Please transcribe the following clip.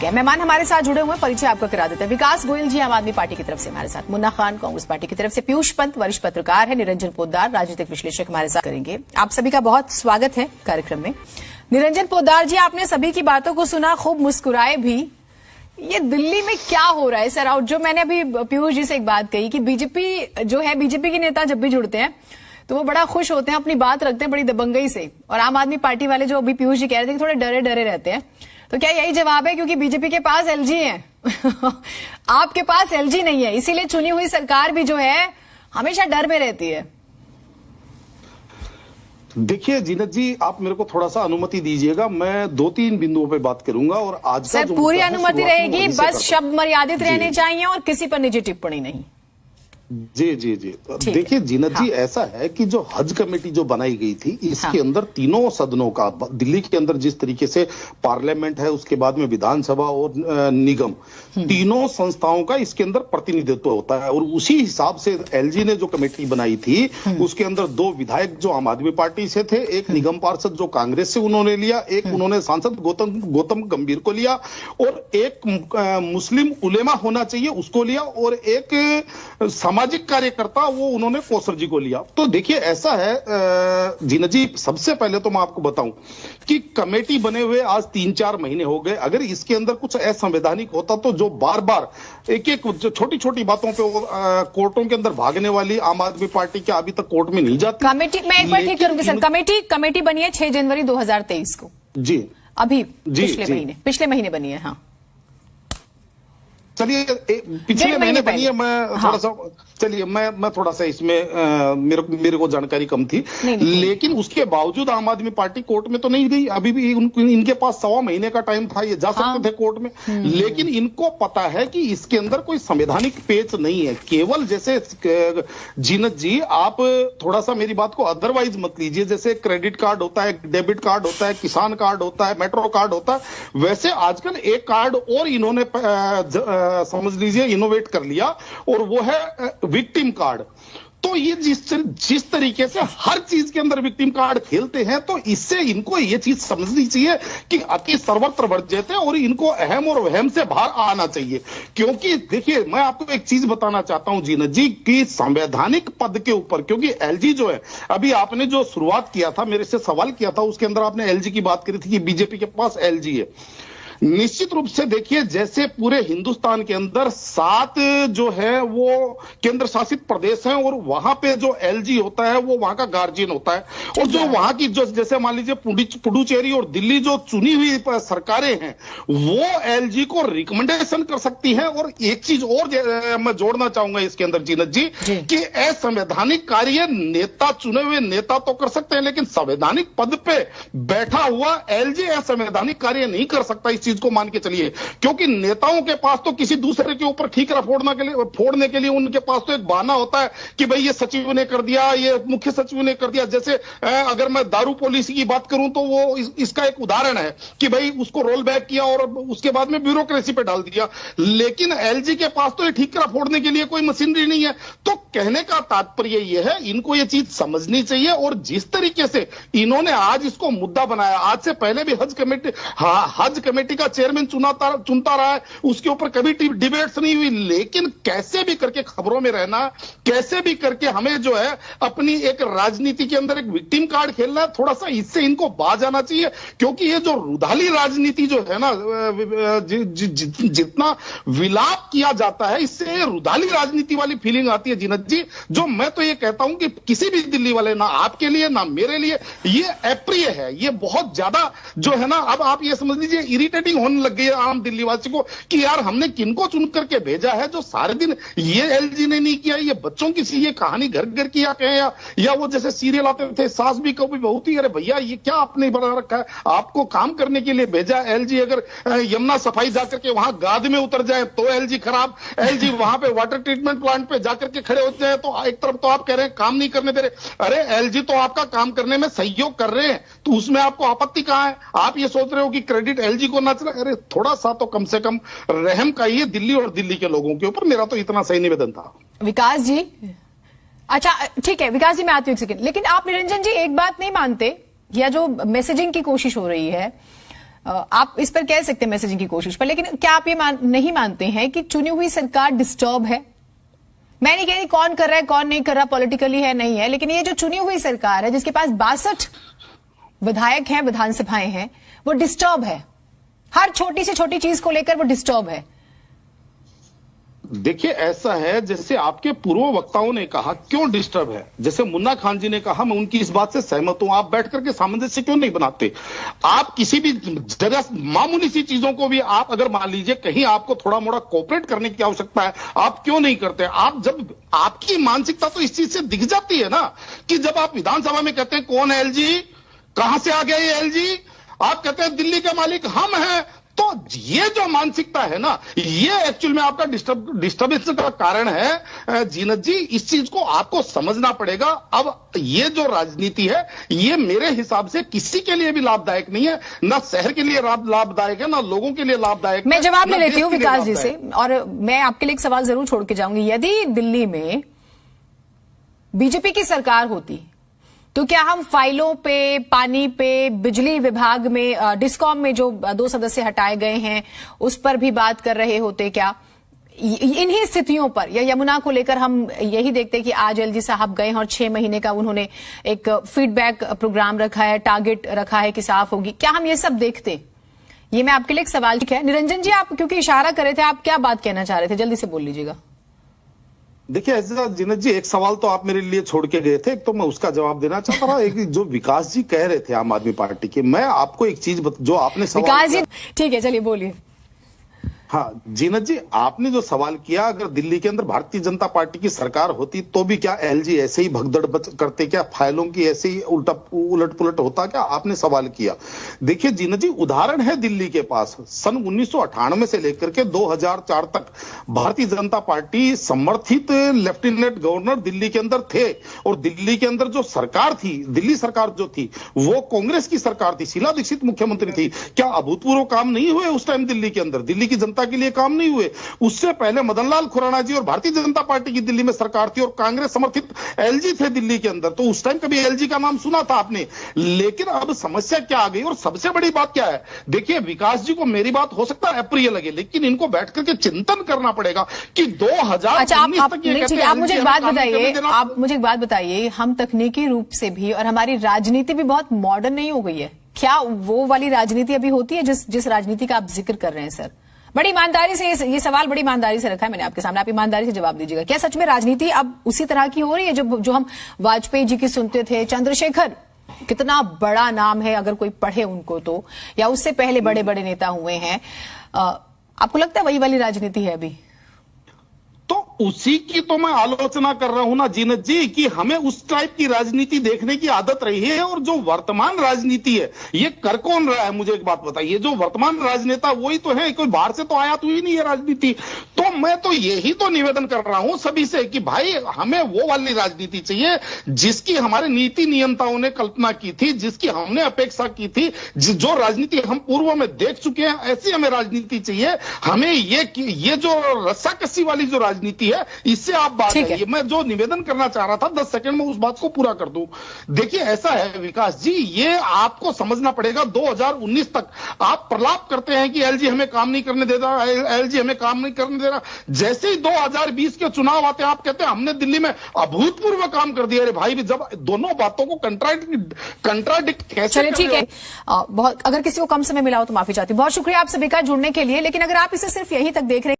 गया। मेहमान हमारे साथ जुड़े हुए हैं, परिचय आपको करा देते हैं। विकास गोयल जी आम आदमी पार्टी की तरफ से हमारे साथ, मुन्ना खान कांग्रेस पार्टी की तरफ से, पीयूष पंत वरिष्ठ पत्रकार है, निरंजन पोद्दार राजनीतिक विश्लेषक हमारे साथ करेंगे। आप सभी का बहुत स्वागत है कार्यक्रम में। निरंजन पोद्दार जी, आपने सभी की बातों को सुना, खूब मुस्कुराए भी। ये दिल्ली में क्या हो रहा है सर? और जो मैंने अभी पीयूष जी से एक बात कही कि बीजेपी जो है, बीजेपी के नेता जब भी जुड़ते हैं तो वो बड़ा खुश होते हैं, अपनी बात रखते हैं बड़ी दबंगई से, और आम आदमी पार्टी वाले जो अभी पीयूष जी कह रहे थे कि थोड़े डरे डरे रहते हैं, तो क्या यही जवाब है क्योंकि बीजेपी के पास एलजी है आपके पास एलजी नहीं है, इसीलिए चुनी हुई सरकार भी जो है हमेशा डर में रहती है? देखिए जीनत जी, आप मेरे को थोड़ा सा अनुमति दीजिएगा, मैं 2-3 बिंदुओं पे बात करूंगा। और आज सर का पूरी अनुमति रहेगी, बस शब्द मर्यादित रहने चाहिए और किसी पर निजी टिप्पणी नहीं। जी जी जी, देखिए जीनत जी, ऐसा है कि जो हज कमेटी जो बनाई गई थी, इसके अंदर तीनों सदनों का, दिल्ली के अंदर जिस तरीके से पार्लियामेंट है, उसके बाद में विधानसभा और निगम, तीनों संस्थाओं का इसके अंदर प्रतिनिधित्व होता है। और उसी हिसाब से एलजी ने जो कमेटी बनाई थी, उसके अंदर 2 विधायक जो आम आदमी पार्टी से थे, एक निगम पार्षद जो कांग्रेस से उन्होंने लिया, एक उन्होंने सांसद गौतम गंभीर को लिया, और एक मुस्लिम उलेमा होना चाहिए उसको लिया, और एक सामाजिक कार्यकर्ता वो उन्होंने कोसर जी को लिया। तो देखिए ऐसा है जीनत जी, सबसे पहले तो मैं आपको बताऊं कि कमेटी बने हुए आज 3-4 महीने हो गए। अगर इसके अंदर कुछ असंवैधानिक होता तो जो बार बार एक छोटी छोटी बातों पे कोर्टों के अंदर भागने वाली आम आदमी पार्टी क्या अभी तक कोर्ट में नहीं जाती? कमेटी मैं एक बार ठीक करूंगी सर, कमेटी बनी है 6 जनवरी 2023 को। जी अभी पिछले महीने बनी है। हाँ चलिए, पिछले महीने बनी है। मैं थोड़ा सा, चलिए मैं थोड़ा सा इसमें मेरे को जानकारी कम थी, लेकिन उसके बावजूद आम आदमी पार्टी कोर्ट में तो नहीं गई। अभी भी इनके पास 1.25 महीने का टाइम था, ये जा सकते थे कोर्ट में, लेकिन इनको पता है कि इसके अंदर कोई संवैधानिक पेच नहीं है। केवल जैसे जीनत जी, आप थोड़ा सा मेरी बात को अदरवाइज मत लीजिए, जैसे क्रेडिट कार्ड होता है, डेबिट कार्ड होता है, किसान कार्ड होता है, मेट्रो कार्ड होता है, वैसे आजकल एक कार्ड और इन्होंने समझ लीजिए इनोवेट कर लिया, और वो है विक्टिम कार्ड। तो ये जिस तरीके से हर चीज के अंदर विक्टिम कार्ड खेलते हैं, तो इससे इनको ये चीज समझनी चाहिए कि अति सर्वत्र वर्जित है और इनको अहम और वहम से बाहर आना चाहिए। क्योंकि देखिए, मैं आपको एक चीज बताना चाहता हूं जीनत जी, कि संवैधानिक पद के ऊपर, क्योंकि एलजी जो है, अभी आपने जो शुरुआत किया था, मेरे से सवाल किया था, उसके अंदर आपने एलजी की बात करी थी कि बीजेपी के पास एलजी है। निश्चित रूप से देखिए, जैसे पूरे हिंदुस्तान के अंदर 7 जो है वो केंद्र शासित प्रदेश हैं, और वहां पे जो एलजी होता है वो वहां का गार्जियन होता है, और जो वहां की जो, जैसे मान लीजिए पुडुचेरी और दिल्ली जो चुनी हुई सरकारें हैं, वो एलजी को रिकमेंडेशन कर सकती हैं। और एक चीज और मैं जोड़ना चाहूंगा इसके अंदर जीनत जी, कि असंवैधानिक कार्य नेता, चुने हुए नेता तो कर सकते हैं, लेकिन संवैधानिक पद पे बैठा हुआ एलजी असंवैधानिक कार्य नहीं कर सकता। चीज को मान के चलिए, क्योंकि नेताओं के पास तो किसी दूसरे के ऊपर ठीकरा फोड़ने के लिए उनके पास तो एक बहाना होता है कि भाई ये सचिव ने कर दिया, ये मुख्य सचिव ने कर दिया। जैसे अगर मैं दारू पॉलिसी की बात करूं तो वो इसका एक उदाहरण है कि भाई उसको रोल बैक किया और उसके बाद में ब्यूरोक्रेसी पे डाल दिया। लेकिन एलजी के पास तो ये ठीकरा फोड़ने के लिए कोई मशीनरी नहीं है। तो कहने का तात्पर्य ये है, इनको ये चीज समझनी चाहिए। और जिस तरीके से इन्होंने आज इसको मुद्दा बनाया, आज से पहले भी हज कमेटी का चेयरमैन चुनता रहा है, उसके ऊपर कभी डिबेट्स नहीं हुई, लेकिन कैसे भी करके खबरों में रहना, कैसे भी करके हमें जो है अपनी एक राजनीति के अंदर एक विक्टिम कार्ड खेलना है। थोड़ा सा इससे इनको बाज आना चाहिए, क्योंकि ये जो रुधाली राजनीति जो है ना, जितना विलाप किया जाता है, इससे रुधाली राजनीति वाली फीलिंग आती है जीनत जी, जो मैं तो ये कहता हूं कि किसी भी दिल्ली वाले, ना आपके लिए ना मेरे लिए, ये अप्रिय है। ये बहुत ज्यादा जो है ना, अब आप ये समझ लीजिए इरिटेटिंग होने लग गई है आम दिल्ली वासी को कि यार हमने किनको चुन करके भेजा है, जो सारे दिन ये एलजी ने नहीं किया, ये बच्चों की ये कहानी घर घर किया कहें, या वो जैसे सीरियल आते थे, सास भी कभी बहू थी, अरे भैया ये क्या आपने बना रखा है, आपको काम करने के लिए भेजा एलजी। अगर यमुना सफाई जाकर के वहां गाद में उतर जाए तो एलजी खराब, एलजी वहां पे वाटर ट्रीटमेंट प्लांट पे जाकर के खड़े होते हैं तो एक तरफ तो आप कह रहे हैं काम नहीं करने दे रहे, अरे एलजी तो आपका काम करने में सहयोग कर रहे हैं, तो उसमें आपको आपत्ति कहां है? आप ये सोच रहे हो कि क्रेडिट एलजी को ना चला, अरे थोड़ा सा तो कम से कम रहम करिए दिल्ली और दिल्ली के लोगों के ऊपर। मेरा तो इतना सही निवेदन था। विकास जी, अच्छा ठीक है विकास जी, मैं आती हूँ एक सेकंड, लेकिन आप निरंजन जी एक बात नहीं मानते, या जो मैसेजिंग की कोशिश हो रही है आप इस पर कह सकते हैं मैसेजिंग की कोशिश पर, लेकिन क्या आप ये नहीं मानते हैं कि चुनी हुई सरकार डिस्टर्ब है? मैं नहीं कह रही कौन कर रहा है कौन नहीं कर रहा, पॉलिटिकली है नहीं है, लेकिन ये जो चुनी हुई सरकार है जिसके पास 62 विधायक हैं, विधानसभाएं हैं, वो डिस्टर्ब है। हर छोटी से छोटी चीज को लेकर वो डिस्टर्ब है। देखिए ऐसा है, जैसे आपके पूर्व वक्ताओं ने कहा क्यों डिस्टर्ब है, जैसे मुन्ना खान जी ने कहा, मैं उनकी इस बात से सहमत हूं। आप बैठ करके सामंजस्य क्यों नहीं बनाते? आप किसी भी जरा मामूली सी चीजों को भी आप अगर मान लीजिए कहीं आपको थोड़ा मोड़ा कोऑपरेट करने की आवश्यकता है, आप क्यों नहीं करते? आप जब आपकी मानसिकता तो इस चीज से दिख जाती है ना, कि जब आप विधानसभा में कहते हैं कौन है एलजी, कहां से आ गया ये एलजी, आप कहते हैं दिल्ली के मालिक हम हैं, तो ये जो मानसिकता है ना, ये एक्चुअल में आपका डिस्टर्बेंस का कारण है। जीनत जी, इस चीज को आपको समझना पड़ेगा। अब ये जो राजनीति है, ये मेरे हिसाब से किसी के लिए भी लाभदायक नहीं है, ना शहर के लिए लाभदायक है, ना लोगों के लिए लाभदायक। मैं जवाब ले लेती हूँ विकास जी से, और मैं आपके लिए एक सवाल जरूर छोड़ के जाऊंगी। यदि दिल्ली में बीजेपी की सरकार होती तो क्या हम फाइलों पे, पानी पे, बिजली विभाग में, डिस्कॉम में जो 2 सदस्य हटाए गए हैं उस पर भी बात कर रहे होते? क्या इन्हीं स्थितियों पर, या यमुना को लेकर हम यही देखते हैं कि आज एलजी साहब गए हैं और 6 महीने का उन्होंने एक फीडबैक प्रोग्राम रखा है, टारगेट रखा है कि साफ होगी, क्या हम ये सब देखते? ये मैं आपके लिए एक सवाल है। निरंजन जी, आप क्योंकि इशारा कर रहे थे, आप क्या बात कहना चाह रहे थे? जल्दी से बोल लीजिएगा। देखिए ऐसा जीनत जी, एक सवाल तो आप मेरे लिए छोड़ के गए थे, एक तो मैं उसका जवाब देना चाहता था। एक जो विकास जी कह रहे थे आम आदमी पार्टी के, मैं आपको एक चीज जो आपने सवाल विकास जी, ठीक है चलिए बोलिए। हाँ जीनत जी, आपने जो सवाल किया, अगर दिल्ली के अंदर भारतीय जनता पार्टी की सरकार होती तो भी क्या एलजी ऐसे ही भगदड़ करते, क्या फाइलों की ऐसे ही उलट पुलट होता, क्या आपने सवाल किया? देखिए जीनत जी, उदाहरण है दिल्ली के पास, सन 1998 से लेकर के 2004 तक भारतीय जनता पार्टी समर्थित लेफ्टिनेंट गवर्नर दिल्ली के अंदर थे, और दिल्ली के अंदर जो सरकार थी, दिल्ली सरकार जो थी, वो कांग्रेस की सरकार थी, शीला दीक्षित मुख्यमंत्री थी। क्या अभूतपूर्व काम नहीं हुए उस टाइम दिल्ली के अंदर? दिल्ली की जनता के लिए काम नहीं हुए? उससे पहले मदन लाल खुराना जी और भारतीय जनता पार्टी की दिल्ली में सरकार थी, और कांग्रेस समर्थित एलजी थे दिल्ली के अंदर, तो उस टाइम कभी एलजी का नाम सुना था आपने? लेकिन अब समस्या क्या आ गई, और सबसे बड़ी बात क्या है? देखिए विकास जी को मेरी बात हो सकता है अप्रिय लगे, लेकिन इनको बैठ करके चिंतन करना पड़ेगा कि 2000 अच्छा, आप मुझे एक बात बताइए, आप मुझे एक बात बताइए, हम तकनीकी रूप से भी और हमारी राजनीति भी बहुत मॉडर्न नहीं हो गई है क्या? वो वाली राजनीति अभी होती है जिस राजनीति का आप जिक्र कर रहे हैं? सर, बड़ी ईमानदारी से ये सवाल बड़ी ईमानदारी से रखा है मैंने आपके सामने, आप ईमानदारी से जवाब दीजिएगा। क्या सच में राजनीति अब उसी तरह की हो रही है जो हम वाजपेयी जी की सुनते थे? चंद्रशेखर कितना बड़ा नाम है अगर कोई पढ़े उनको तो, या उससे पहले बड़े बड़े नेता हुए हैं। आपको लगता है वही वाली राजनीति है अभी? तो उसी की तो मैं आलोचना कर रहा हूं ना जीनत जी, कि हमें उस टाइप की राजनीति देखने की आदत रही है, और जो वर्तमान राजनीति है ये कर कौन रहा है? मुझे एक बात बताइए, जो वर्तमान राजनेता वही तो है, कोई बाहर से तो आया तो ही नहीं है राजनीति। तो मैं तो यही तो निवेदन कर रहा हूं सभी से कि भाई हमें वो वाली राजनीति चाहिए जिसकी हमारे नीति नियंताओं ने कल्पना की थी, जिसकी हमने अपेक्षा की थी, जो राजनीति हम पूर्व में देख चुके हैं, ऐसी हमें राजनीति चाहिए। हमें ये जो रस्साकसी वाली जो राजनीति है, इससे आप बात है। मैं जो निवेदन करना चाह रहा था 10 सेकंड में उस बात को पूरा कर दूं। देखिए ऐसा है विकास जी, ये आपको समझना पड़ेगा, 2019 तक आप प्रलाप करते हैं कि एलजी हमें काम नहीं करने दे रहा, एलजी हमें काम नहीं करने दे रहा। जैसे ही 2020 के चुनाव आते हैं आप कहते हैं हमने दिल्ली में अभूतपूर्व काम कर दिया। अरे भाई, जब दोनों बातों को कंट्राडिक्ट कैसे? चलिए ठीक है, बहुत अगर किसी को कम समय मिला हो तो माफी चाहती हूं। बहुत शुक्रिया आप सभी का जुड़ने के लिए, लेकिन अगर आप इसे सिर्फ यहीं तक देख रहे हैं